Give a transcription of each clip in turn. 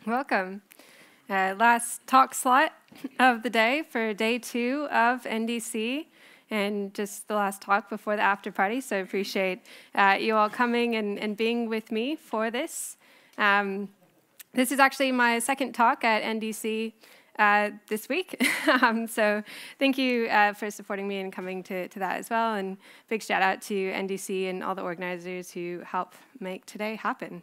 Welcome. Last talk slot of the day for day 2 of NDC, and just the last talk before the after party, so I appreciate you all coming and being with me for this. This is actually my second talk at NDC this week, so thank you for supporting me and coming to that as well, and big shout out to NDC and all the organizers who help make today happen.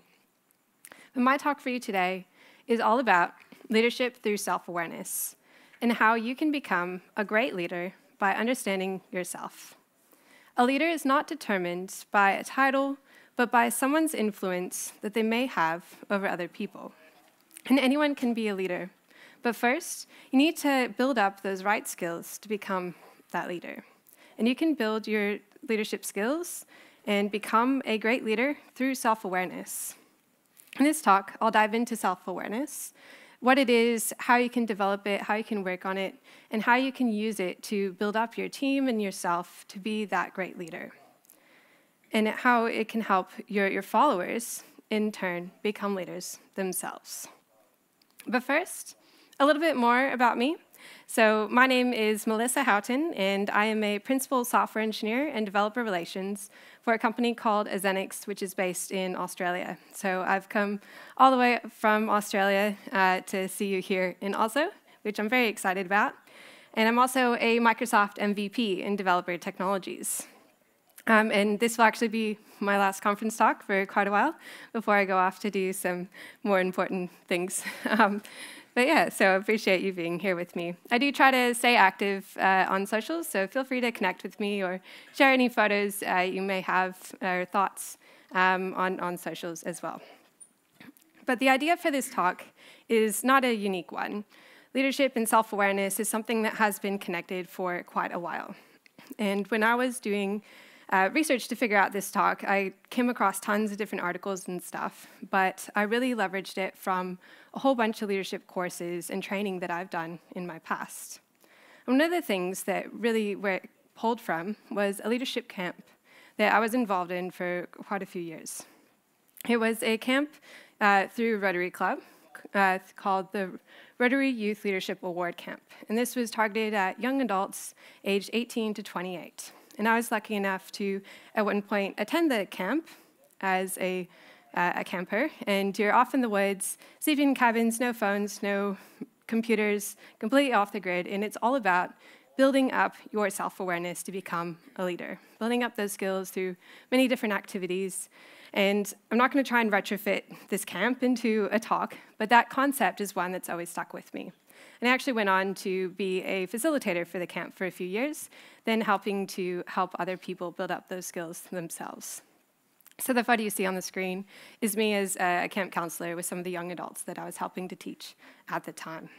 But my talk for you today is all about leadership through self-awareness and how you can become a great leader by understanding yourself. A leader is not determined by a title, but by someone's influence that they may have over other people. And anyone can be a leader. But first, you need to build up those right skills to become that leader. And you can build your leadership skills and become a great leader through self-awareness. In this talk, I'll dive into self-awareness, what it is, how you can develop it, how you can work on it, and how you can use it to build up your team and yourself to be that great leader, and how it can help your followers, in turn, become leaders themselves. But first, a little bit more about me. So my name is Melissa Houghton, and I am a principal software engineer and developer relations for a company called Xenix, which is based in Australia. So I've come all the way from Australia to see you here in Oslo, which I'm very excited about. And I'm also a Microsoft MVP in developer technologies. And this will actually be my last conference talk for quite a while before I go off to do some more important things. But yeah, so I appreciate you being here with me. I do try to stay active on socials, so feel free to connect with me or share any photos you may have or thoughts on socials as well. But the idea for this talk is not a unique one. Leadership and self-awareness is something that has been connected for quite a while. And when I was doing research to figure out this talk, I came across tons of different articles and stuff, but I really leveraged it from a whole bunch of leadership courses and training that I've done in my past. One of the things that really where it pulled from was a leadership camp that I was involved in for quite a few years. It was a camp through Rotary Club called the Rotary Youth Leadership Award Camp, and this was targeted at young adults aged 18 to 28. And I was lucky enough to, at one point, attend the camp as a camper. And you're off in the woods, sleeping in cabins, no phones, no computers, completely off the grid. And it's all about building up your self-awareness to become a leader, building up those skills through many different activities. And I'm not going to try and retrofit this camp into a talk, but that concept is one that's always stuck with me. And I actually went on to be a facilitator for the camp for a few years, then helping to help other people build up those skills themselves. So the photo you see on the screen is me as a camp counselor with some of the young adults that I was helping to teach at the time.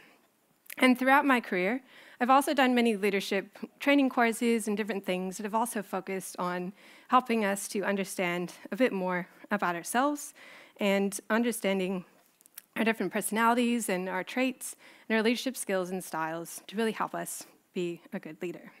And throughout my career, I've also done many leadership training courses and different things that have also focused on helping us to understand a bit more about ourselves and understanding our different personalities and our traits and our leadership skills and styles to really help us be a good leader.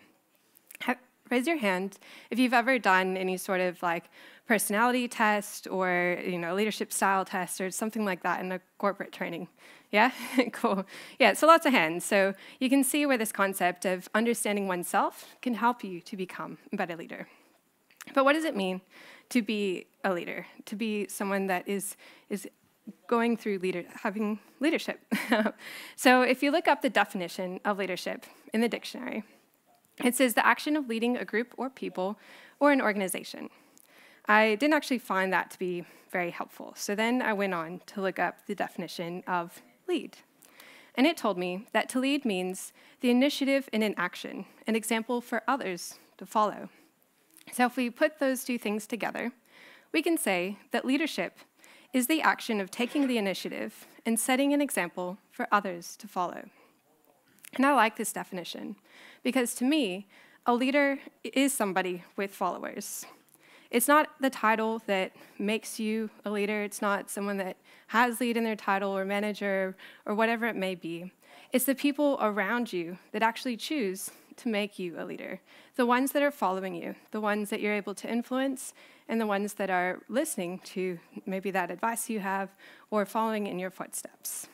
Raise your hand if you've ever done any sort of like personality test or leadership style test or something like that in a corporate training. Yeah, cool. Yeah, so lots of hands. So you can see where this concept of understanding oneself can help you to become a better leader. But what does it mean to be a leader, to be someone that is going through having leadership? So if you look up the definition of leadership in the dictionary, it says the action of leading a group or people or an organization. I didn't actually find that to be very helpful. So then I went on to look up the definition of lead. And it told me that to lead means the initiative in an action, an example for others to follow. So if we put those two things together, we can say that leadership is the action of taking the initiative and setting an example for others to follow. And I like this definition because to me, a leader is somebody with followers. It's not the title that makes you a leader. It's not someone that has lead in their title or manager or whatever it may be. It's the people around you that actually choose to make you a leader, the ones that are following you, the ones that you're able to influence, and the ones that are listening to maybe that advice you have or following in your footsteps.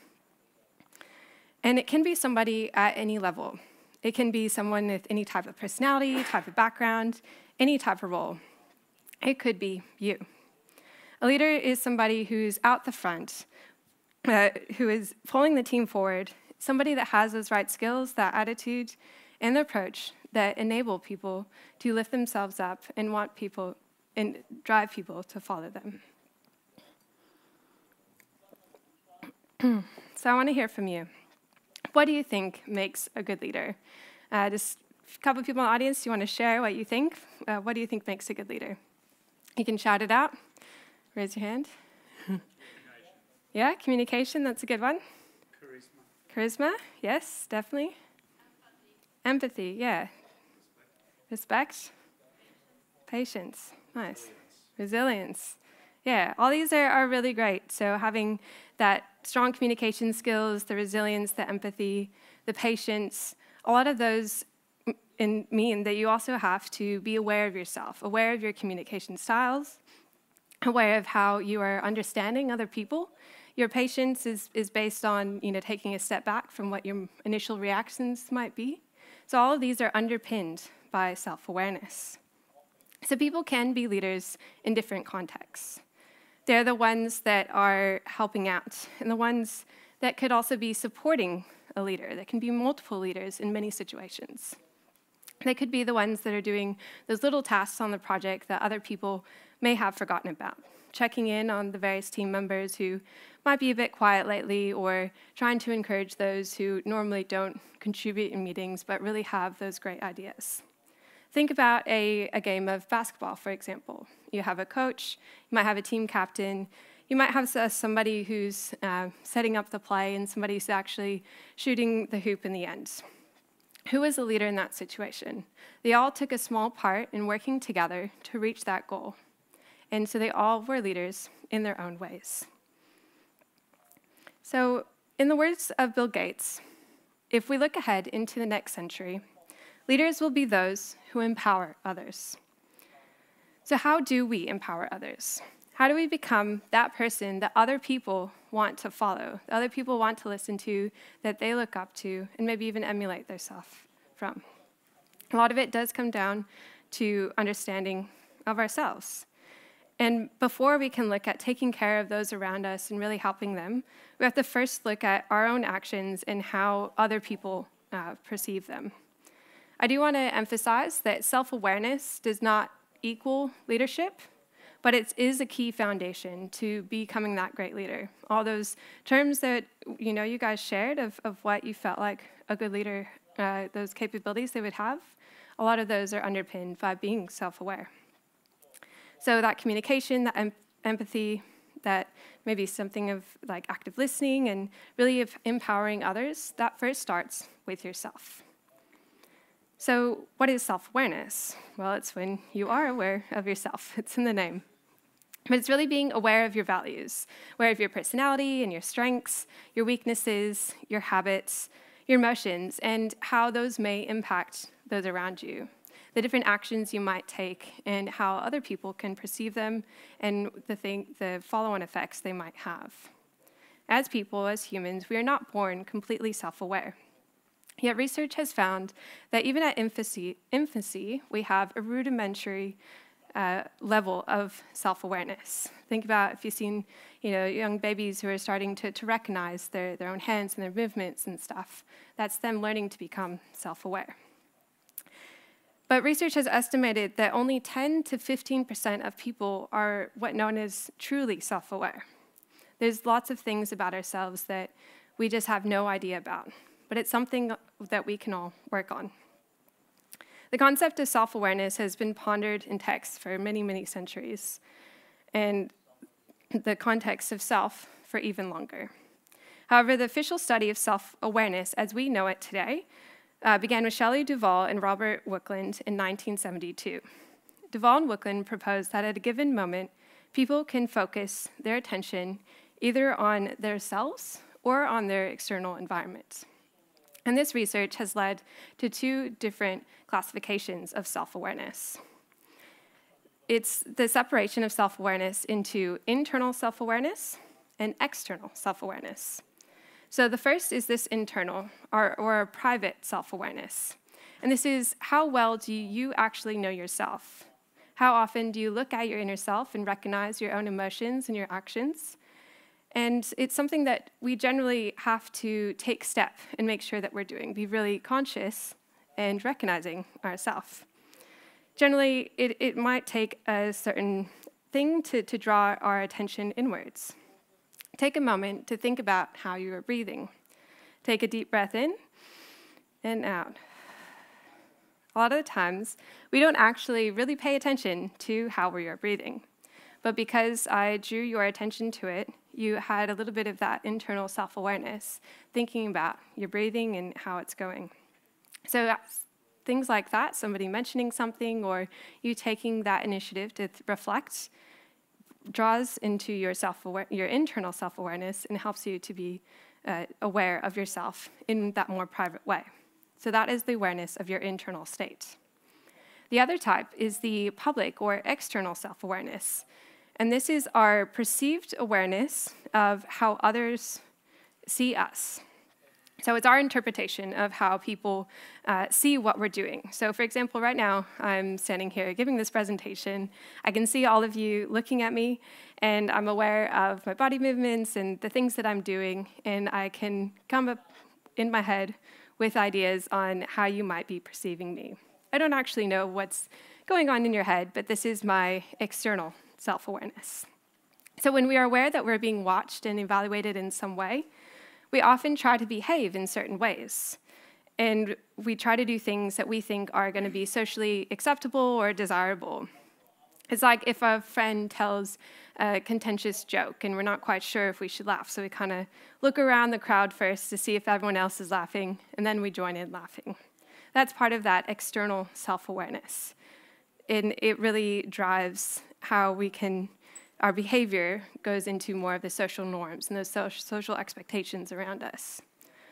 And it can be somebody at any level. It can be someone with any type of personality, type of background, any type of role. It could be you. A leader is somebody who's out the front, who is pulling the team forward, somebody that has those right skills, that attitude, and the approach that enable people to lift themselves up and want people and drive people to follow them. So I want to hear from you. What do you think makes a good leader? Just a couple of people in the audience, do you want to share what you think? What do you think makes a good leader? You can shout it out. Raise your hand. Yeah, communication, that's a good one. Charisma, yes, definitely. Empathy, yeah. Respect. Patience, nice. Resilience. Yeah, all these are really great. So having that strong communication skills, the resilience, the empathy, the patience, a lot of those mean that you also have to be aware of yourself, aware of your communication styles, aware of how you are understanding other people. Your patience is based on taking a step back from what your initial reactions might be. So all of these are underpinned by self-awareness. So people can be leaders in different contexts. They're the ones that are helping out, and the ones that could also be supporting a leader. There can be multiple leaders in many situations. They could be the ones that are doing those little tasks on the project that other people may have forgotten about, checking in on the various team members who might be a bit quiet lately, or trying to encourage those who normally don't contribute in meetings but really have those great ideas. Think about a game of basketball, for example. You have a coach, you might have a team captain, you might have somebody who's setting up the play and somebody who's actually shooting the hoop in the end. Who is a leader in that situation? They all took a small part in working together to reach that goal. And so they all were leaders in their own ways. So in the words of Bill Gates, if we look ahead into the next century, leaders will be those who empower others. So how do we empower others? How do we become that person that other people want to follow, that other people want to listen to, that they look up to, and maybe even emulate themselves from? A lot of it does come down to understanding of ourselves. And before we can look at taking care of those around us and really helping them, we have to first look at our own actions and how other people perceive them. I do want to emphasize that self-awareness does not equal leadership, but it is a key foundation to becoming that great leader. All those terms that you guys shared of what you felt like a good leader, those capabilities they would have, a lot of those are underpinned by being self-aware. So that communication, that empathy, that maybe something of like active listening and really empowering others, that first starts with yourself. So what is self-awareness? Well, it's when you are aware of yourself. It's in the name. But it's really being aware of your values, aware of your personality and your strengths, your weaknesses, your habits, your emotions, and how those may impact those around you. The different actions you might take and how other people can perceive them and the follow-on effects they might have. As people, as humans, we are not born completely self-aware. Yet research has found that even at infancy, we have a rudimentary level of self-awareness. Think about if you've seen young babies who are starting to recognize their own hands and their movements and stuff. That's them learning to become self-aware. But research has estimated that only 10 to 15% of people are what known as truly self-aware. There's lots of things about ourselves that we just have no idea about, but it's something that we can all work on. The concept of self-awareness has been pondered in texts for many, many centuries, and the context of self for even longer. However, the official study of self-awareness as we know it today began with Shelley Duvall and Robert Wookland in 1972. Duvall and Wookland proposed that at a given moment, people can focus their attention either on themselves or on their external environment. And this research has led to two different classifications of self-awareness. It's the separation of self-awareness into internal self-awareness and external self-awareness. So the first is this internal, or private self-awareness. And this is, how well do you actually know yourself? How often do you look at your inner self and recognize your own emotions and your actions? And it's something that we generally have to take step and make sure that we're doing, be really conscious and recognizing ourselves. Generally, it might take a certain thing to draw our attention inwards. Take a moment to think about how you are breathing. Take a deep breath in and out. A lot of the times, we don't actually really pay attention to how we are breathing. But because I drew your attention to it, you had a little bit of that internal self-awareness, thinking about your breathing and how it's going. So that's things like that, somebody mentioning something or you taking that initiative to reflect, draws into your internal self-awareness and helps you to be aware of yourself in that more private way. So that is the awareness of your internal state. The other type is the public or external self-awareness. And this is our perceived awareness of how others see us. So it's our interpretation of how people see what we're doing. So for example, right now, I'm standing here giving this presentation. I can see all of you looking at me, and I'm aware of my body movements and the things that I'm doing, and I can come up in my head with ideas on how you might be perceiving me. I don't actually know what's going on in your head, but this is my external self-awareness. So when we are aware that we're being watched and evaluated in some way, we often try to behave in certain ways. And we try to do things that we think are going to be socially acceptable or desirable. It's like if a friend tells a contentious joke and we're not quite sure if we should laugh, so we kind of look around the crowd first to see if everyone else is laughing, and then we join in laughing. That's part of that external self-awareness. And it really drives how our behavior goes into more of the social norms and those social expectations around us.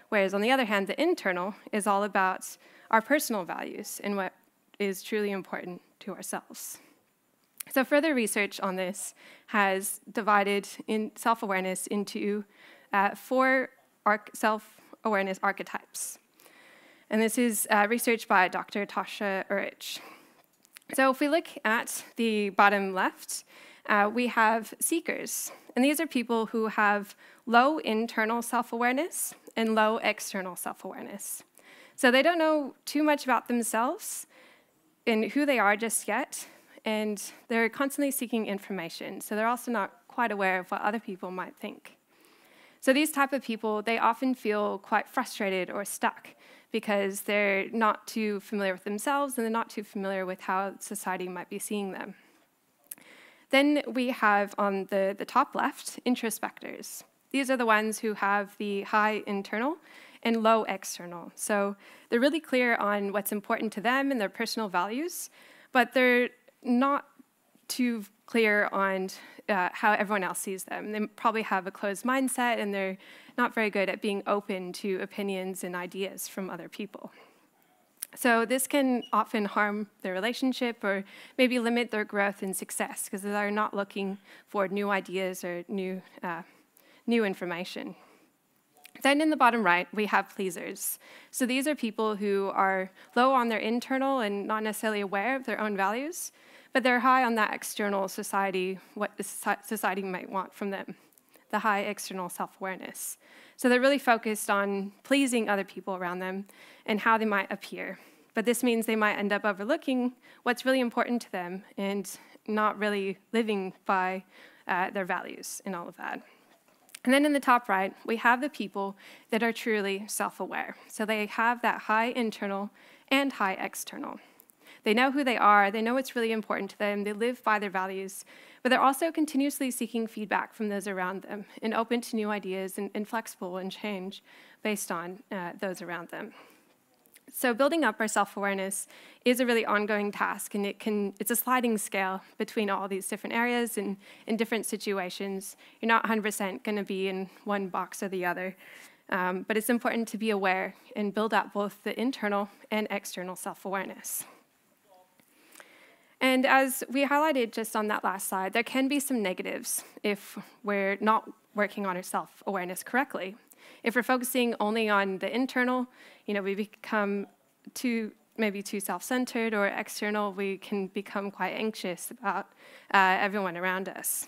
Whereas on the other hand, the internal is all about our personal values and what is truly important to ourselves. So further research on this has divided in self-awareness into 4 self-awareness archetypes. And this is research by Dr. Tasha Urich. So if we look at the bottom left, we have seekers. And these are people who have low internal self-awareness and low external self-awareness. So they don't know too much about themselves and who they are just yet, and they're constantly seeking information. So they're also not quite aware of what other people might think. So these type of people, they often feel quite frustrated or stuck because they're not too familiar with themselves and they're not too familiar with how society might be seeing them. Then we have on the top left, introspectors. These are the ones who have the high internal and low external. So they're really clear on what's important to them and their personal values, but they're not too clear on how everyone else sees them. They probably have a closed mindset, and they're not very good at being open to opinions and ideas from other people. So this can often harm their relationship or maybe limit their growth and success because they're not looking for new ideas or new information. Then in the bottom right, we have pleasers. So these are people who are low on their internal and not necessarily aware of their own values, but they're high on that external society, what the society might want from them, the high external self-awareness. So they're really focused on pleasing other people around them and how they might appear. But this means they might end up overlooking what's really important to them and not really living by their values and all of that. And then in the top right, we have the people that are truly self-aware. So they have that high internal and high external. They know who they are, they know what's really important to them, they live by their values, but they're also continuously seeking feedback from those around them and open to new ideas and flexible and change based on those around them. So building up our self-awareness is a really ongoing task, and it's a sliding scale between all these different areas and in different situations. You're not 100% going to be in one box or the other, but it's important to be aware and build up both the internal and external self-awareness. And as we highlighted just on that last slide, there can be some negatives if we're not working on our self-awareness correctly. If we're focusing only on the internal, we become maybe too self-centered, or external, we can become quite anxious about everyone around us.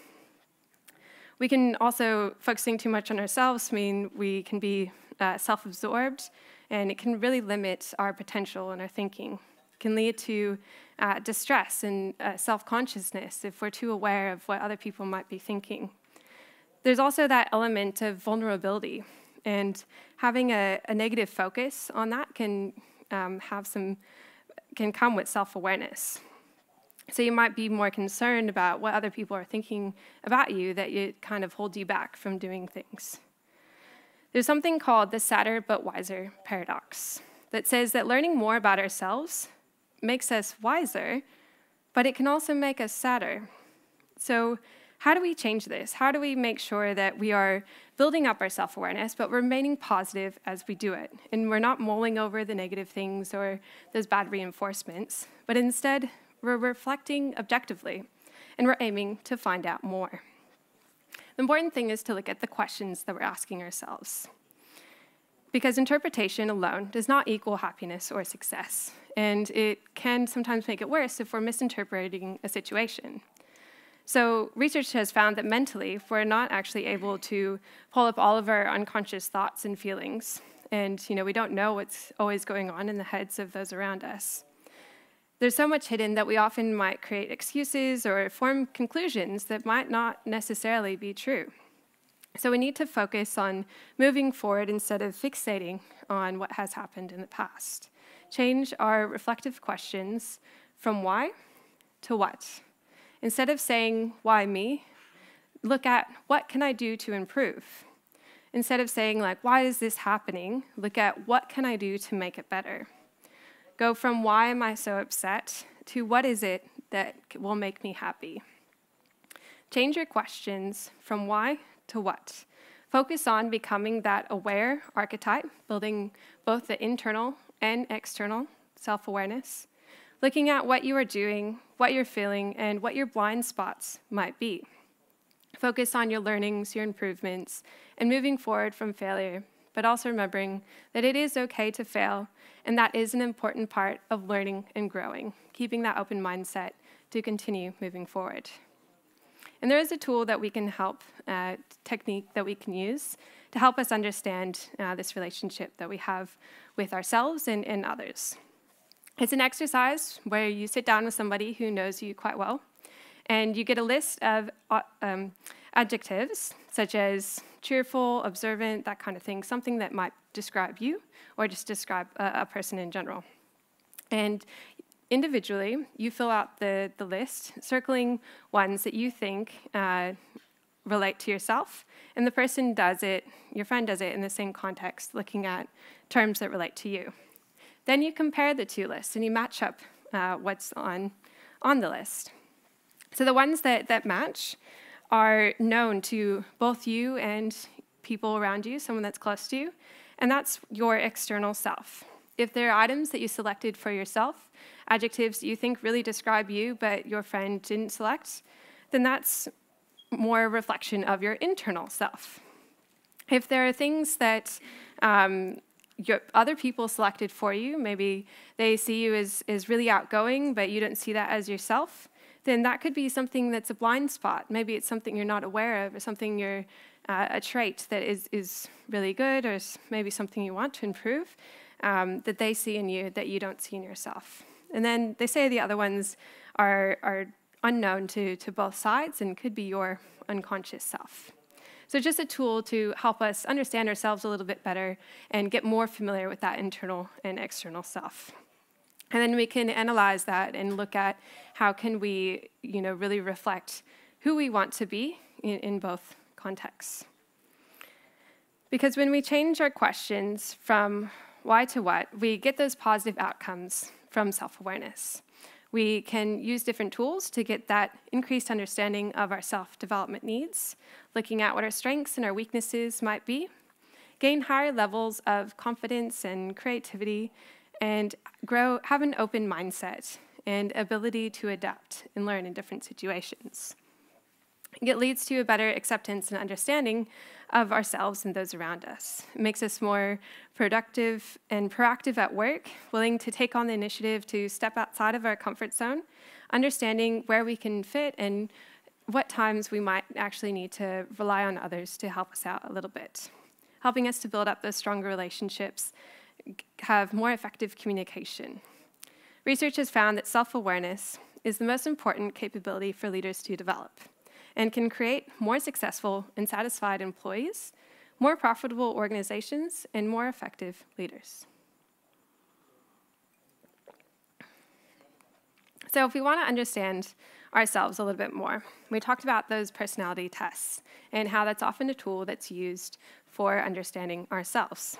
We can also, focusing too much on ourselves, mean we can be self-absorbed, and it can really limit our potential and our thinking. It can lead to distress and self-consciousness if we're too aware of what other people might be thinking. There's also that element of vulnerability, and having a negative focus on that can come with self-awareness. So you might be more concerned about what other people are thinking about you, that it kind of holds you back from doing things. There's something called the sadder but wiser paradox that says that learning more about ourselves makes us wiser, but it can also make us sadder. So how do we change this? How do we make sure that we are building up our self-awareness, but remaining positive as we do it? And we're not mulling over the negative things or those bad reinforcements, but instead we're reflecting objectively, and we're aiming to find out more. The important thing is to look at the questions that we're asking ourselves, because interpretation alone does not equal happiness or success, and it can sometimes make it worse if we're misinterpreting a situation. So research has found that mentally, if we're not actually able to pull up all of our unconscious thoughts and feelings, and we don't know what's always going on in the heads of those around us, there's so much hidden that we often might create excuses or form conclusions that might not necessarily be true. So we need to focus on moving forward instead of fixating on what has happened in the past. Change our reflective questions from why to what. Instead of saying, why me, look at what can I do to improve. Instead of saying, why is this happening, look at what can I do to make it better. Go from why am I so upset to what is it that will make me happy. Change your questions from why to what. Focus on becoming that aware archetype, building both the internal and external self-awareness, looking at what you are doing, what you're feeling, and what your blind spots might be. Focus on your learnings, your improvements, and moving forward from failure, but also remembering that it is okay to fail, and that is an important part of learning and growing, keeping that open mindset to continue moving forward. And there is a tool that we can help, technique that we can use to help us understand this relationship that we have with ourselves and others. It's an exercise where you sit down with somebody who knows you quite well, and you get a list of adjectives, such as cheerful, observant, that kind of thing, something that might describe you or just describe a person in general. And individually, you fill out the list, circling ones that you think relate to yourself, and the person does it, your friend does it in the same context, looking at terms that relate to you. Then you compare the two lists, and you match up what's on the list. So the ones that match are known to both you and people around you, someone that's close to you, and that's your external self. If there are items that you selected for yourself, adjectives that you think really describe you but your friend didn't select, then that's more a reflection of your internal self. If there are things that other people selected for you, maybe they see you as really outgoing, but you don't see that as yourself, then that could be something that's a blind spot. Maybe it's something you're not aware of, or something you're a trait that is really good, or maybe something you want to improve, that they see in you that you don't see in yourself. And then they say the other ones are unknown to both sides and could be your unconscious self. So just a tool to help us understand ourselves a little bit better and get more familiar with that internal and external self. And then we can analyze that and look at how can we, really reflect who we want to be in both contexts. Because when we change our questions from why to what, we get those positive outcomes from self-awareness. We can use different tools to get that increased understanding of our self-development needs, looking at what our strengths and our weaknesses might be, gain higher levels of confidence and creativity, and have an open mindset and ability to adapt and learn in different situations. It leads to a better acceptance and understanding of ourselves and those around us. It makes us more productive and proactive at work, willing to take on the initiative to step outside of our comfort zone, understanding where we can fit and what times we might actually need to rely on others to help us out a little bit, helping us to build up those stronger relationships, have more effective communication. Research has found that self-awareness is the most important capability for leaders to develop and can create more successful and satisfied employees, more profitable organizations, and more effective leaders. So if we want to understand ourselves a little bit more, we talked about those personality tests and how that's often a tool that's used for understanding ourselves.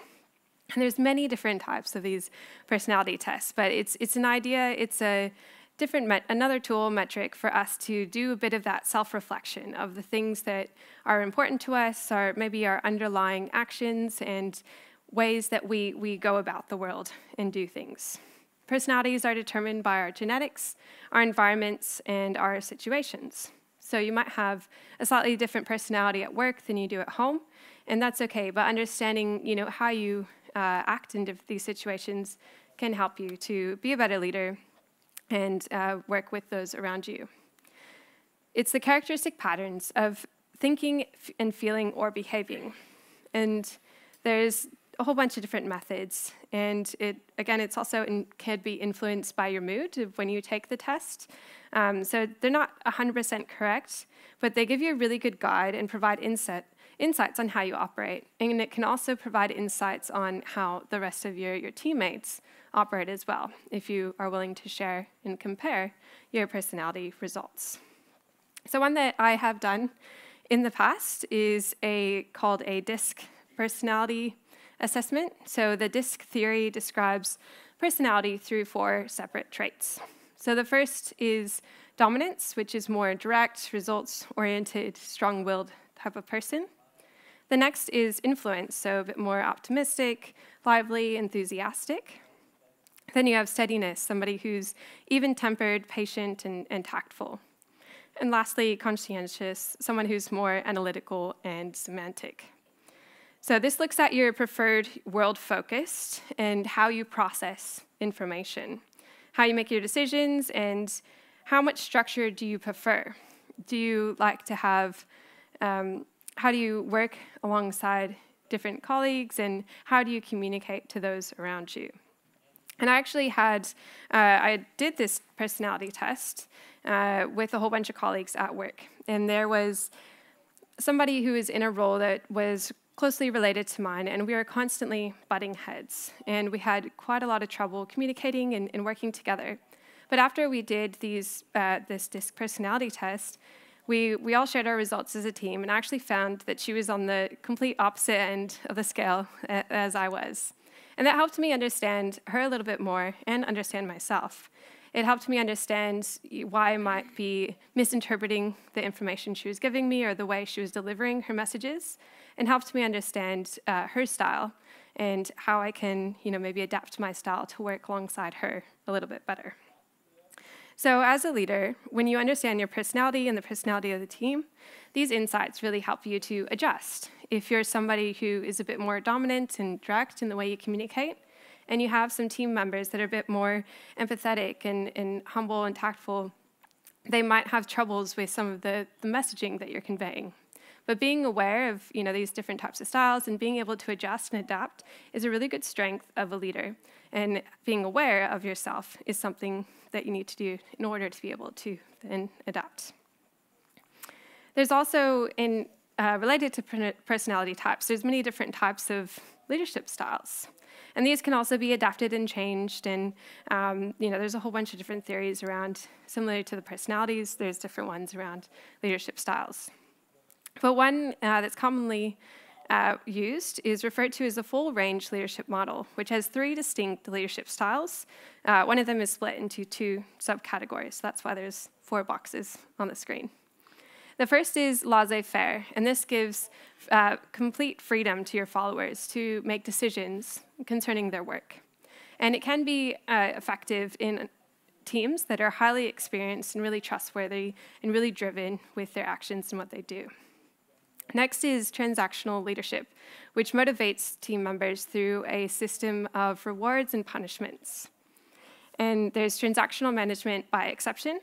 And there's many different types of these personality tests, but it's an idea, it's a another tool metric for us to do a bit of that self-reflection of the things that are important to us, or maybe our underlying actions and ways that we go about the world and do things. Personalities are determined by our genetics, our environments, and our situations. So you might have a slightly different personality at work than you do at home, and that's okay, but understanding how you act in these situations can help you to be a better leader and work with those around you. It's the characteristic patterns of thinking and feeling or behaving. And there's a whole bunch of different methods. And it's also can be influenced by your mood when you take the test. So they're not 100% correct, but they give you a really good guide and provide insights on how you operate. And it can also provide insights on how the rest of your teammates operate as well, if you are willing to share and compare your personality results. So one that I have done in the past is called a DISC personality assessment. So the DISC theory describes personality through 4 separate traits. So the first is dominance, which is more direct, results-oriented, strong-willed type of person. The next is influence, so a bit more optimistic, lively, enthusiastic. Then you have steadiness, somebody who's even-tempered, patient, and tactful. And lastly, conscientious, someone who's more analytical and semantic. So this looks at your preferred world-focused and how you process information, how you make your decisions, and how much structure do you prefer? Do you like to have, how do you work alongside different colleagues, and how do you communicate to those around you? And I actually I did this personality test with a whole bunch of colleagues at work. And there was somebody who was in a role that was closely related to mine, and we were constantly butting heads. And we had quite a lot of trouble communicating and working together. But after we did this DISC personality test, we all shared our results as a team, and I actually found that she was on the complete opposite end of the scale as I was. And that helped me understand her a little bit more and understand myself. It helped me understand why I might be misinterpreting the information she was giving me or the way she was delivering her messages, and helped me understand her style and how I can, maybe adapt my style to work alongside her a little bit better. So as a leader, when you understand your personality and the personality of the team, these insights really help you to adjust. If you're somebody who is a bit more dominant and direct in the way you communicate, and you have some team members that are a bit more empathetic and humble and tactful, they might have troubles with some of the messaging that you're conveying. But being aware of these different types of styles and being able to adjust and adapt is a really good strength of a leader. And being aware of yourself is something that you need to do in order to be able to then adapt. There's also, related to personality types, there's many different types of leadership styles. And these can also be adapted and changed, and there's a whole bunch of different theories around, similar to the personalities, there's different ones around leadership styles. But one that's commonly used is referred to as a full-range leadership model, which has 3 distinct leadership styles. One of them is split into 2 subcategories. That's why there's 4 boxes on the screen. The first is laissez-faire, and this gives complete freedom to your followers to make decisions concerning their work. And it can be effective in teams that are highly experienced and really trustworthy and really driven with their actions and what they do. Next is transactional leadership, which motivates team members through a system of rewards and punishments. And there's transactional management by exception,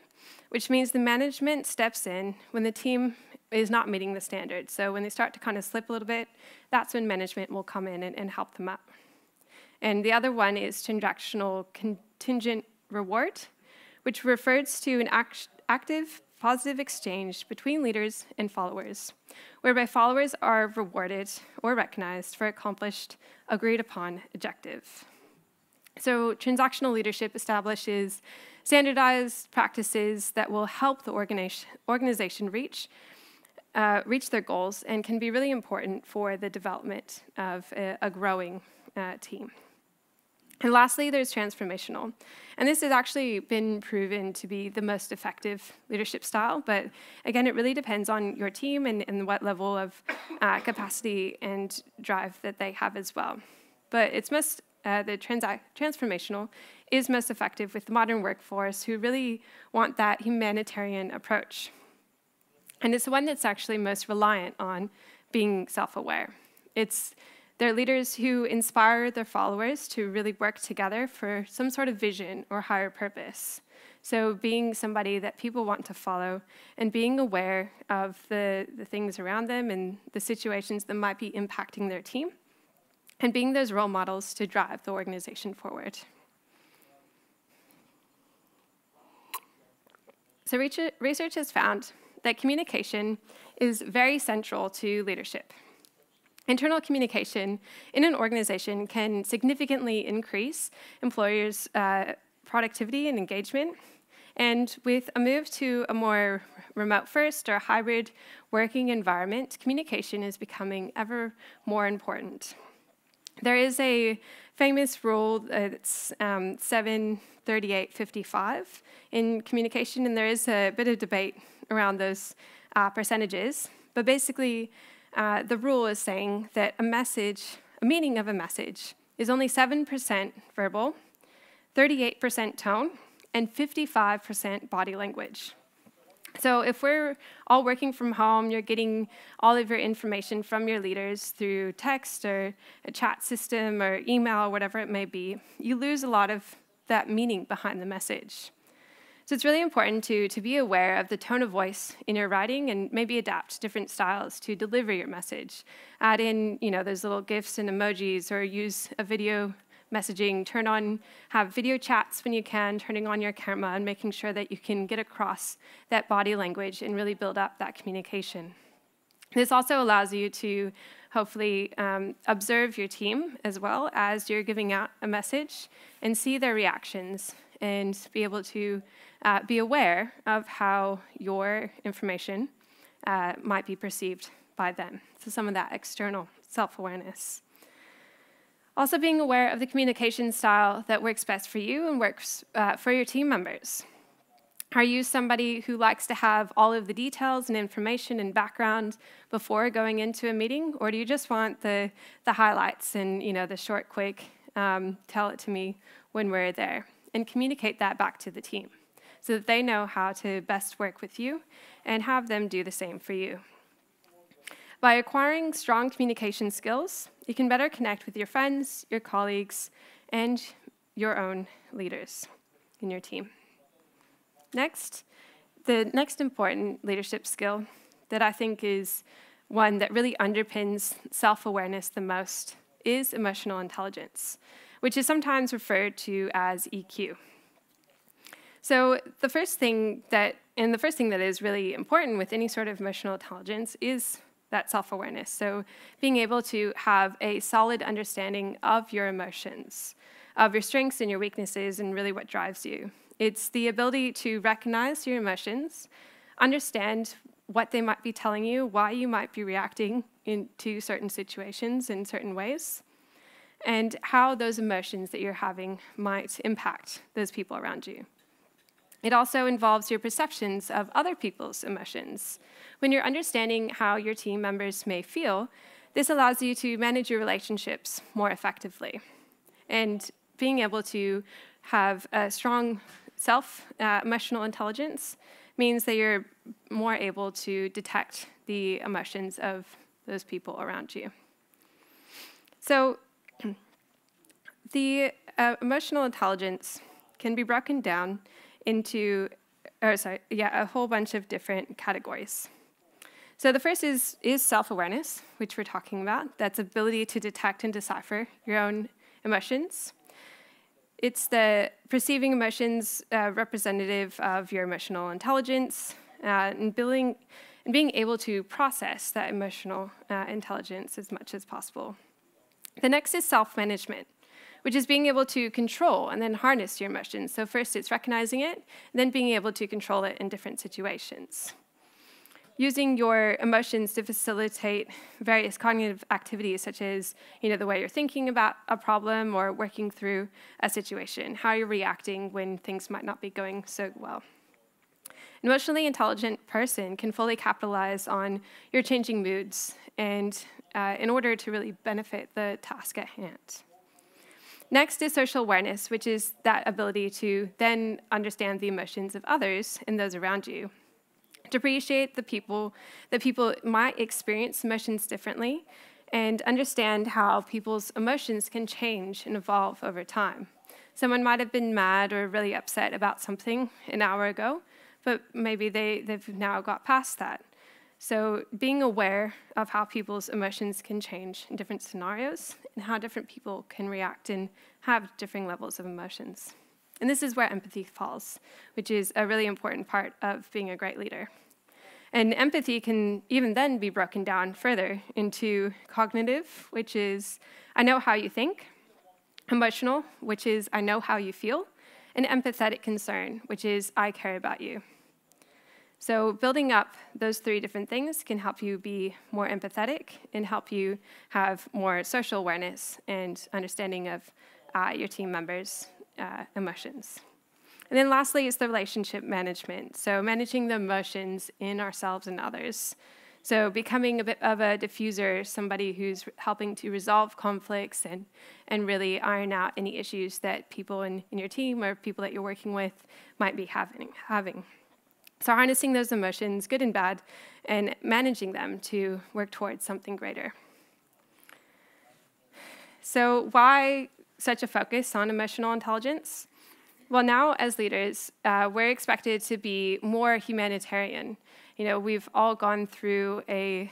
which means the management steps in when the team is not meeting the standard. So when they start to kind of slip a little bit, that's when management will come in and help them out. And the other one is transactional contingent reward, which refers to an active positive exchange between leaders and followers, whereby followers are rewarded or recognized for accomplished, agreed-upon objective. So transactional leadership establishes standardized practices that will help the organization reach their goals and can be really important for the development of a growing team. And lastly, there's transformational. And this has actually been proven to be the most effective leadership style, but again, it really depends on your team and what level of capacity and drive that they have as well. But it's transformational is most effective with the modern workforce who really want that humanitarian approach. And it's the one that's actually most reliant on being self-aware. They're leaders who inspire their followers to really work together for some sort of vision or higher purpose. So being somebody that people want to follow and being aware of the things around them and the situations that might be impacting their team, and being those role models to drive the organization forward. So research has found that communication is very central to leadership. Internal communication in an organization can significantly increase employers' productivity and engagement. And with a move to a more remote-first or hybrid working environment, communication is becoming ever more important. There is a famous rule that's 73855 in communication, and there is a bit of debate around those percentages. But basically, the rule is saying that a meaning of a message is only 7% verbal, 38% tone, and 55% body language. So if we're all working from home, you're getting all of your information from your leaders through text or a chat system or email or whatever it may be, you lose a lot of that meaning behind the message. So it's really important to be aware of the tone of voice in your writing and maybe adapt different styles to deliver your message. Add in, those little GIFs and emojis, or use a video messaging, have video chats when you can, turning on your camera and making sure that you can get across that body language and really build up that communication. This also allows you to hopefully observe your team as well as you're giving out a message and see their reactions and be able to be aware of how your information might be perceived by them. So some of that external self-awareness. Also being aware of the communication style that works best for you and works for your team members. Are you somebody who likes to have all of the details and information and background before going into a meeting, or do you just want the highlights and the short, quick, tell it to me when we're there, and communicate that back to the team so that they know how to best work with you and have them do the same for you. By acquiring strong communication skills, you can better connect with your friends, your colleagues, and your own leaders in your team. Next, the next important leadership skill that I think is one that really underpins self-awareness the most is emotional intelligence, which is sometimes referred to as EQ. So the first thing that is really important with any sort of emotional intelligence is that self-awareness. So being able to have a solid understanding of your emotions, of your strengths and your weaknesses, and really what drives you. It's the ability to recognize your emotions, understand what they might be telling you, why you might be reacting to certain situations in certain ways, and how those emotions that you're having might impact those people around you. It also involves your perceptions of other people's emotions. When you're understanding how your team members may feel, this allows you to manage your relationships more effectively. And being able to have a strong emotional intelligence means that you're more able to detect the emotions of those people around you. So the emotional intelligence can be broken down into, a whole bunch of different categories. So the first is self-awareness, which we're talking about. That's ability to detect and decipher your own emotions. It's the perceiving emotions representative of your emotional intelligence, and being able to process that emotional intelligence as much as possible. The next is self-management, which is being able to control and then harness your emotions. So first it's recognizing it, and then being able to control it in different situations. Using your emotions to facilitate various cognitive activities, such as the way you're thinking about a problem or working through a situation, how you're reacting when things might not be going so well. An emotionally intelligent person can fully capitalize on your changing moods and in order to really benefit the task at hand. Next is social awareness, which is that ability to then understand the emotions of others and those around you. To appreciate that people might experience emotions differently and understand how people's emotions can change and evolve over time. Someone might have been mad or really upset about something an hour ago, but maybe they've now got past that. So being aware of how people's emotions can change in different scenarios and how different people can react and have differing levels of emotions. And this is where empathy falls, which is a really important part of being a great leader. And empathy can even then be broken down further into cognitive, which is I know how you think, emotional, which is I know how you feel, and empathetic concern, which is I care about you. So building up those three different things can help you be more empathetic and help you have more social awareness and understanding of your team members' emotions. And then lastly is the relationship management. So managing the emotions in ourselves and others. So becoming a bit of a diffuser, somebody who's helping to resolve conflicts and really iron out any issues that people in your team or people that you're working with might be having. So harnessing those emotions, good and bad, and managing them to work towards something greater. So why such a focus on emotional intelligence? Well, now as leaders, we're expected to be more humanitarian. We've all gone through the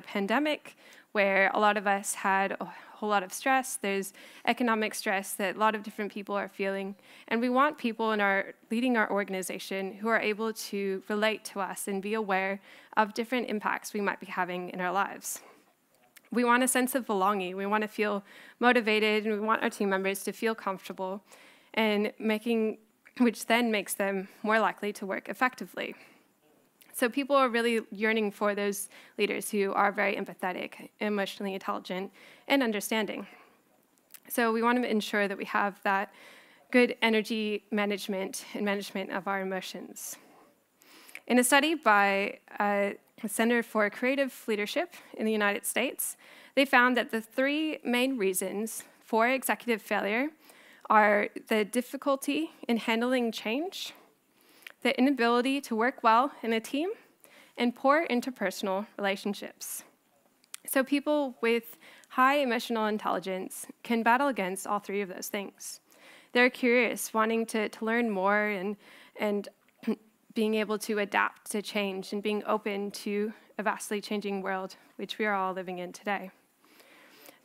pandemic where a lot of us had a whole lot of stress. There's economic stress that a lot of different people are feeling. And we want people leading our organization who are able to relate to us and be aware of different impacts we might be having in our lives. We want a sense of belonging. We want to feel motivated, and we want our team members to feel comfortable, and which then makes them more likely to work effectively. So people are really yearning for those leaders who are very empathetic, emotionally intelligent, and understanding. So we want to ensure that we have that good energy management and management of our emotions. In a study by a Center for Creative Leadership in the United States, they found that the three main reasons for executive failure are the difficulty in handling change, the inability to work well in a team, and poor interpersonal relationships. So people with high emotional intelligence can battle against all three of those things. They're curious, wanting to learn more and being able to adapt to change and being open to a vastly changing world, which we are all living in today.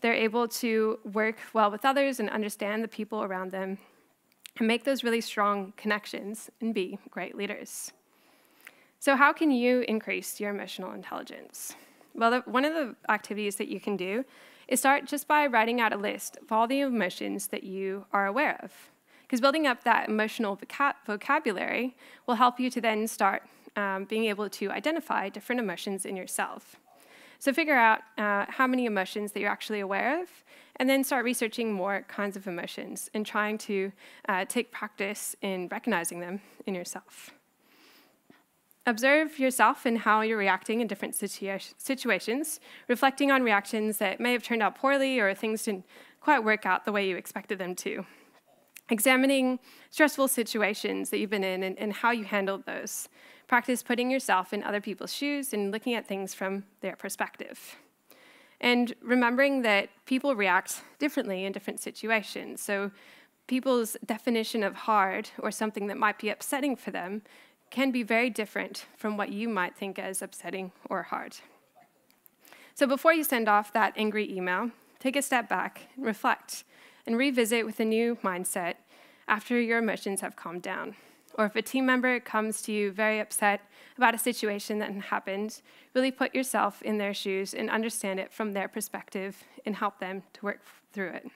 They're able to work well with others and understand the people around them and make those really strong connections and be great leaders. So how can you increase your emotional intelligence? Well, one of the activities that you can do is start just by writing out a list of all the emotions that you are aware of. Because building up that emotional vocabulary will help you to then start being able to identify different emotions in yourself. So figure out how many emotions that you're actually aware of, and then start researching more kinds of emotions and trying to take practice in recognizing them in yourself. Observe yourself and how you're reacting in different situations, reflecting on reactions that may have turned out poorly or things didn't quite work out the way you expected them to. Examining stressful situations that you've been in and how you handled those. Practice putting yourself in other people's shoes and looking at things from their perspective. And remembering that people react differently in different situations. So people's definition of hard or something that might be upsetting for them can be very different from what you might think as upsetting or hard. So before you send off that angry email, take a step back and reflect and revisit with a new mindset after your emotions have calmed down. Or if a team member comes to you very upset about a situation that happened, really put yourself in their shoes and understand it from their perspective and help them to work through it.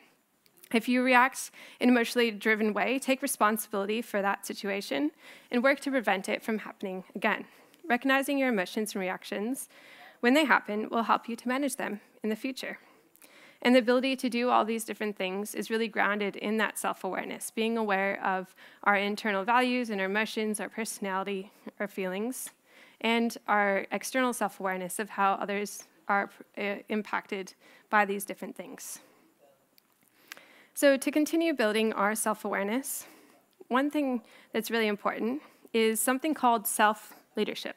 If you react in an emotionally driven way, take responsibility for that situation and work to prevent it from happening again. Recognizing your emotions and reactions when they happen will help you to manage them in the future. And the ability to do all these different things is really grounded in that self-awareness, being aware of our internal values and our emotions, our personality, our feelings, and our external self-awareness of how others are impacted by these different things. So to continue building our self-awareness, one thing that's really important is something called self-leadership.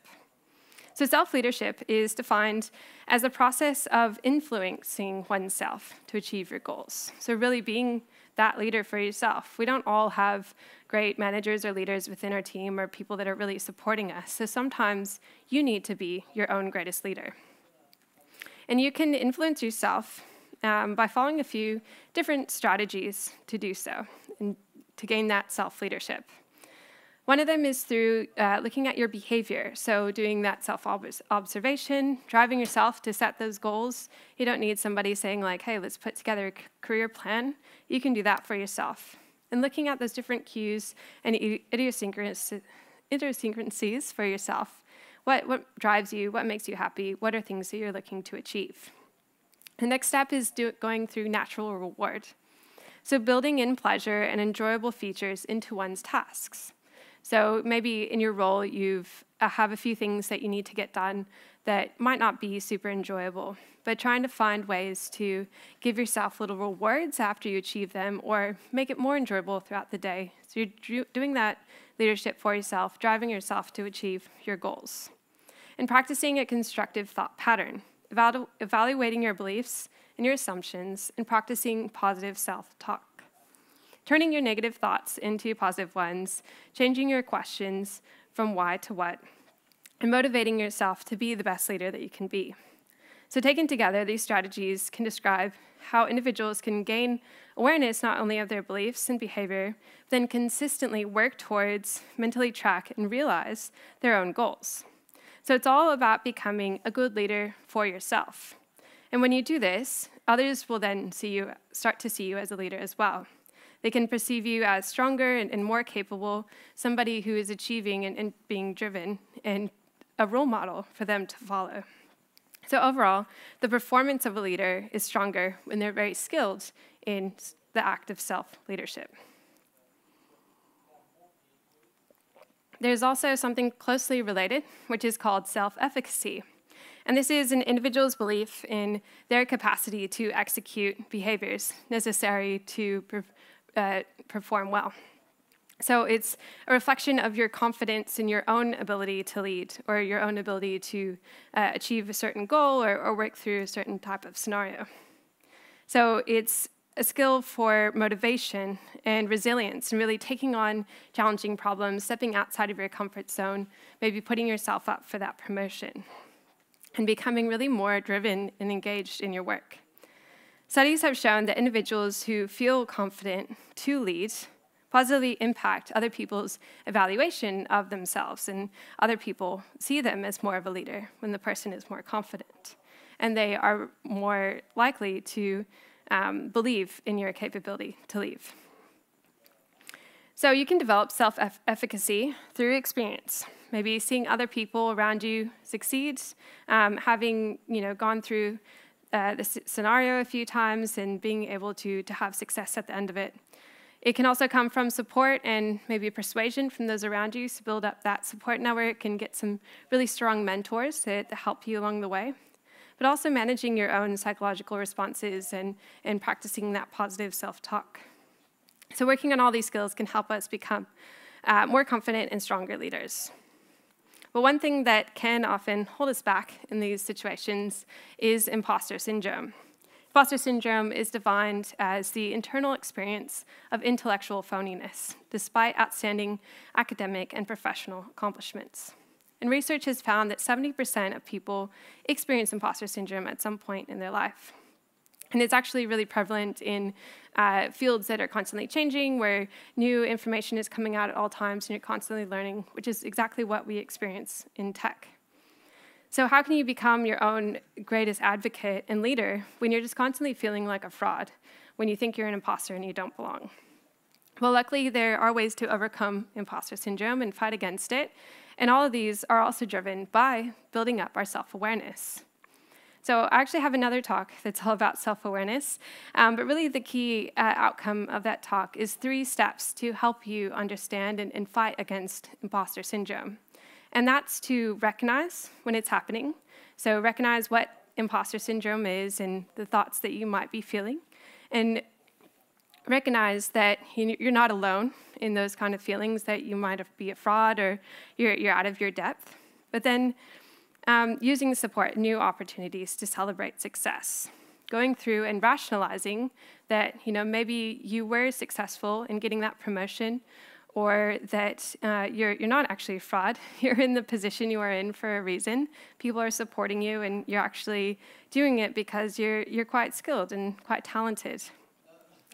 So self-leadership is defined as a process of influencing oneself to achieve your goals. So really being that leader for yourself. We don't all have great managers or leaders within our team or people that are really supporting us. So sometimes you need to be your own greatest leader. And you can influence yourself by following a few different strategies to do so and to gain that self-leadership. One of them is through looking at your behavior, so doing that self-observation, driving yourself to set those goals. You don't need somebody saying like, hey, let's put together a career plan. You can do that for yourself. And looking at those different cues and idiosyncrasies for yourself. What drives you? What makes you happy? What are things that you're looking to achieve? The next step is going through natural reward. So building in pleasure and enjoyable features into one's tasks. So maybe in your role, you have a few things that you need to get done that might not be super enjoyable, but trying to find ways to give yourself little rewards after you achieve them or make it more enjoyable throughout the day. So you're doing that leadership for yourself, driving yourself to achieve your goals. And practicing a constructive thought pattern, evaluating your beliefs and your assumptions, and practicing positive self-talk. Turning your negative thoughts into positive ones, changing your questions from why to what, and motivating yourself to be the best leader that you can be. So taken together, these strategies can describe how individuals can gain awareness not only of their beliefs and behavior, but then consistently work towards, mentally track, and realize their own goals. So it's all about becoming a good leader for yourself. And when you do this, others will then start to see you as a leader as well. They can perceive you as stronger and more capable, somebody who is achieving and being driven, and a role model for them to follow. So overall, the performance of a leader is stronger when they're very skilled in the act of self-leadership. There's also something closely related, which is called self-efficacy. And this is an individual's belief in their capacity to execute behaviors necessary to perform well. So it's a reflection of your confidence in your own ability to lead or your own ability to achieve a certain goal or work through a certain type of scenario. So it's a skill for motivation and resilience and really taking on challenging problems, stepping outside of your comfort zone, maybe putting yourself up for that promotion, and becoming really more driven and engaged in your work. Studies have shown that individuals who feel confident to lead positively impact other people's evaluation of themselves, and other people see them as more of a leader when the person is more confident. And they are more likely to believe in your capability to lead. So you can develop self-efficacy through experience, maybe seeing other people around you succeed, having gone through this scenario a few times and being able to have success at the end of it. It can also come from support and maybe persuasion from those around you to build up that support network and get some really strong mentors to help you along the way. But also managing your own psychological responses and practicing that positive self-talk. So working on all these skills can help us become more confident and stronger leaders. But one thing that can often hold us back in these situations is imposter syndrome. Imposter syndrome is defined as the internal experience of intellectual phoniness, despite outstanding academic and professional accomplishments. And research has found that 70% of people experience imposter syndrome at some point in their life. And it's actually really prevalent in fields that are constantly changing, where new information is coming out at all times and you're constantly learning, which is exactly what we experience in tech. So how can you become your own greatest advocate and leader when you're just constantly feeling like a fraud, when you think you're an imposter and you don't belong? Well, luckily, there are ways to overcome imposter syndrome and fight against it. And all of these are also driven by building up our self-awareness. So I actually have another talk that's all about self-awareness, but really the key outcome of that talk is 3 steps to help you understand and fight against imposter syndrome. And that's to recognize when it's happening. So recognize what imposter syndrome is and the thoughts that you might be feeling. And recognize that you're not alone in those kind of feelings, that you might be a fraud or you're out of your depth. But then using the support, new opportunities to celebrate success. Going through and rationalizing that, maybe you were successful in getting that promotion, or that you're not actually a fraud. You're in the position you are in for a reason. People are supporting you, and you're actually doing it because you're quite skilled and quite talented.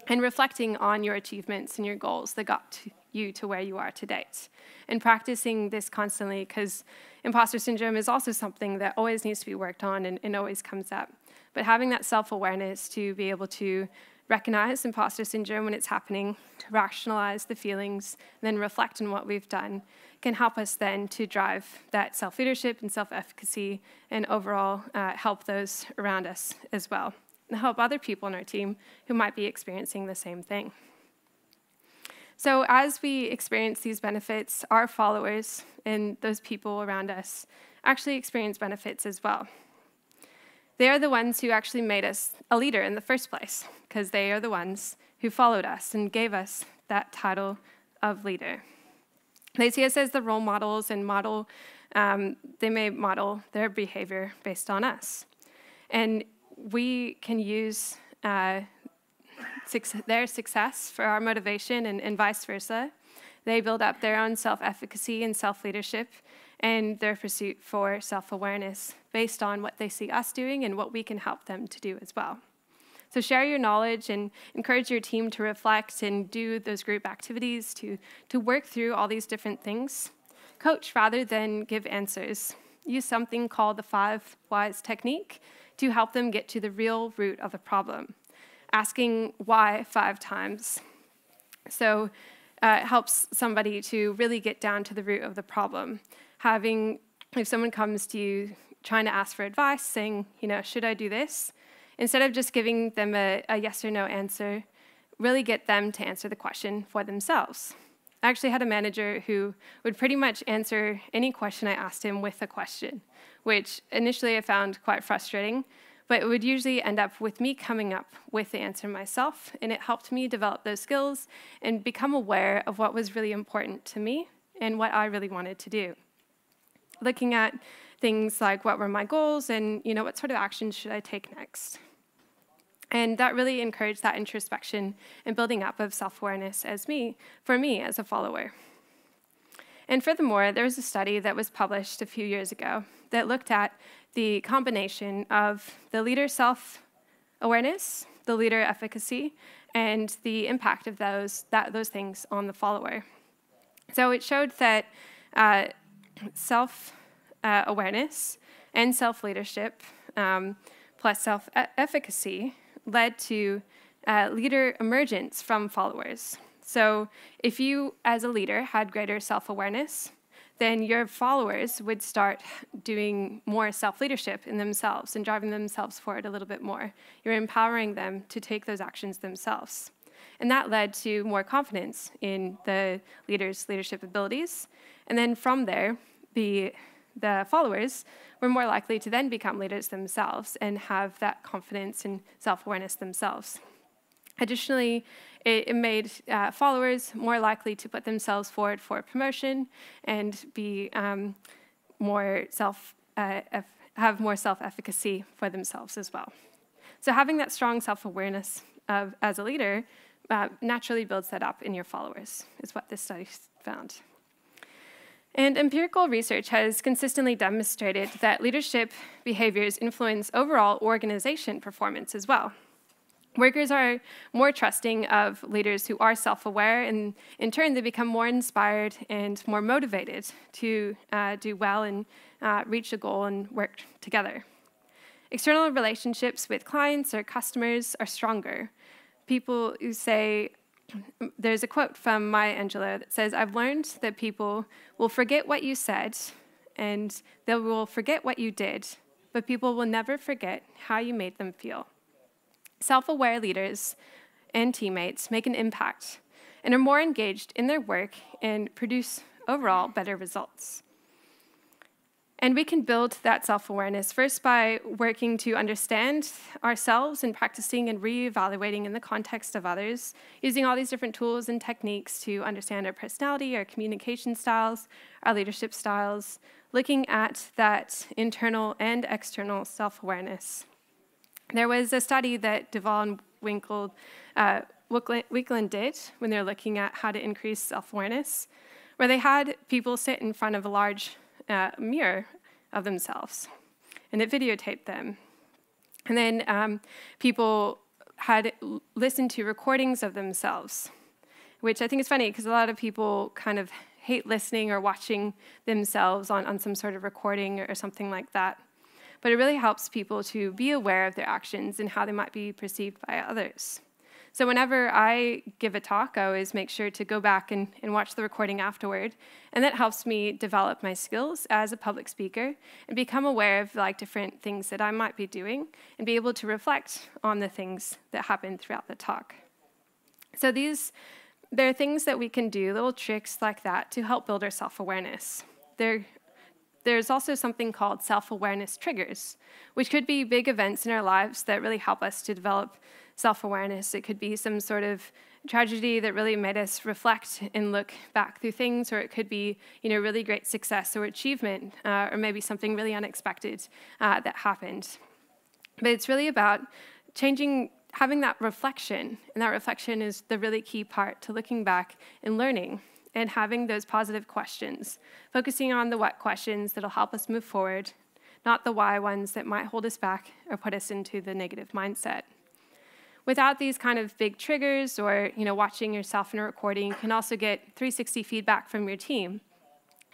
And reflecting on your achievements and your goals that got you to where you are to date. And practicing this constantly, because imposter syndrome is also something that always needs to be worked on and always comes up. But having that self-awareness to be able to recognize imposter syndrome when it's happening, to rationalize the feelings, and then reflect on what we've done, can help us then to drive that self-leadership and self-efficacy and overall help those around us as well, and help other people on our team who might be experiencing the same thing. So as we experience these benefits, our followers and those people around us actually experience benefits as well. They are the ones who actually made us a leader in the first place, because they are the ones who followed us and gave us that title of leader. They see us as the role models and they may model their behavior based on us. And we can use their success for our motivation and vice versa. They build up their own self-efficacy and self-leadership and their pursuit for self-awareness based on what they see us doing and what we can help them to do as well. So share your knowledge and encourage your team to reflect and do those group activities to work through all these different things. Coach rather than give answers. Use something called the 5 whys technique to help them get to the real root of the problem. Asking why 5 times. So it helps somebody to really get down to the root of the problem. If someone comes to you trying to ask for advice, saying, should I do this? Instead of just giving them a yes or no answer, really get them to answer the question for themselves. I actually had a manager who would pretty much answer any question I asked him with a question, which initially I found quite frustrating, but it would usually end up with me coming up with the answer myself, and it helped me develop those skills and become aware of what was really important to me and what I really wanted to do. Looking at things like what were my goals and what sort of actions should I take next. And that really encouraged that introspection and building up of self-awareness for me as a follower. And furthermore, there was a study that was published a few years ago that looked at the combination of the leader self-awareness, the leader efficacy, and the impact of those things on the follower. So it showed that self-awareness and self-leadership plus self-efficacy led to leader emergence from followers. So if you, as a leader, had greater self-awareness, then your followers would start doing more self-leadership in themselves and driving themselves forward a little bit more. You're empowering them to take those actions themselves. And that led to more confidence in the leader's leadership abilities. And then from there, the followers were more likely to then become leaders themselves and have that confidence and self-awareness themselves. Additionally, it made followers more likely to put themselves forward for promotion and be have more self-efficacy for themselves as well. So having that strong self-awareness as a leader naturally builds that up in your followers, is what this study found. And empirical research has consistently demonstrated that leadership behaviors influence overall organization performance as well. Workers are more trusting of leaders who are self-aware, and in turn, they become more inspired and more motivated to do well and reach a goal and work together. External relationships with clients or customers are stronger. People who say, there's a quote from Maya Angelou that says, "I've learned that people will forget what you said and they will forget what you did, but people will never forget how you made them feel." Self-aware leaders and teammates make an impact and are more engaged in their work and produce overall better results. And we can build that self-awareness first by working to understand ourselves and practicing and re-evaluating in the context of others, using all these different tools and techniques to understand our personality, our communication styles, our leadership styles, looking at that internal and external self-awareness. There was a study that Duvall and Wickland did when they're looking at how to increase self-awareness, where they had people sit in front of a large mirror of themselves, and it videotaped them. And then people had listened to recordings of themselves, which I think is funny because a lot of people kind of hate listening or watching themselves on some sort of recording or something like that. But it really helps people to be aware of their actions and how they might be perceived by others. So whenever I give a talk, I always make sure to go back and watch the recording afterward, and that helps me develop my skills as a public speaker and become aware of different things that I might be doing and be able to reflect on the things that happen throughout the talk. So there are things that we can do, little tricks like that, to help build our self-awareness. There's also something called self-awareness triggers, which could be big events in our lives that really help us to develop self-awareness. It could be some sort of tragedy that really made us reflect and look back through things, or it could be really great success or achievement, or maybe something really unexpected that happened. But it's really about having that reflection, and that reflection is the really key part to looking back and learning, and having those positive questions, focusing on the what questions that'll help us move forward, not the why ones that might hold us back or put us into the negative mindset. Without these kind of big triggers or watching yourself in a recording, you can also get 360 feedback from your team,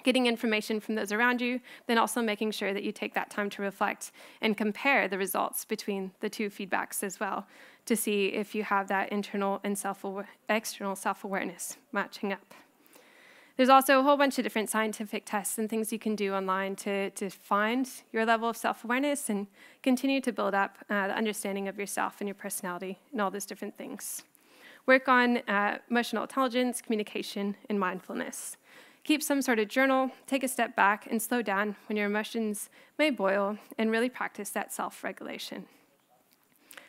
getting information from those around you, then also making sure that you take that time to reflect and compare the results between the two feedbacks as well to see if you have that internal and external self-awareness matching up. There's also a whole bunch of different scientific tests and things you can do online to find your level of self-awareness and continue to build up the understanding of yourself and your personality and all those different things. Work on emotional intelligence, communication, and mindfulness. Keep some sort of journal, take a step back, and slow down when your emotions may boil, and really practice that self-regulation.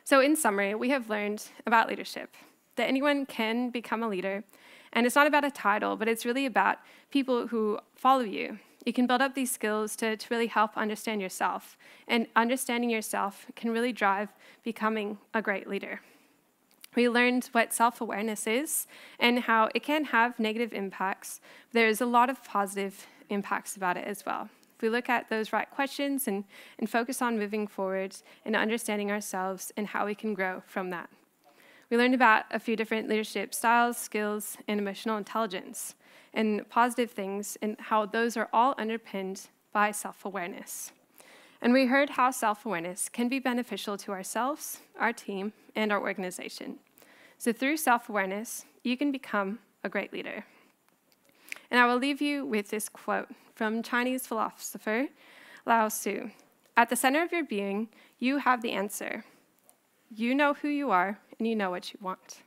So in summary, we have learned about leadership, that anyone can become a leader. And it's not about a title, but it's really about people who follow you. You can build up these skills to really help understand yourself. And understanding yourself can really drive becoming a great leader. We learned what self-awareness is and how it can have negative impacts. There's a lot of positive impacts about it as well. If we look at those right questions and focus on moving forward and understanding ourselves and how we can grow from that. We learned about a few different leadership styles, skills, and emotional intelligence, and positive things, and how those are all underpinned by self-awareness. And we heard how self-awareness can be beneficial to ourselves, our team, and our organization. So through self-awareness, you can become a great leader. And I will leave you with this quote from Chinese philosopher Lao Tzu. "At the center of your being, you have the answer. You know who you are, and you know what you want."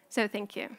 So thank you.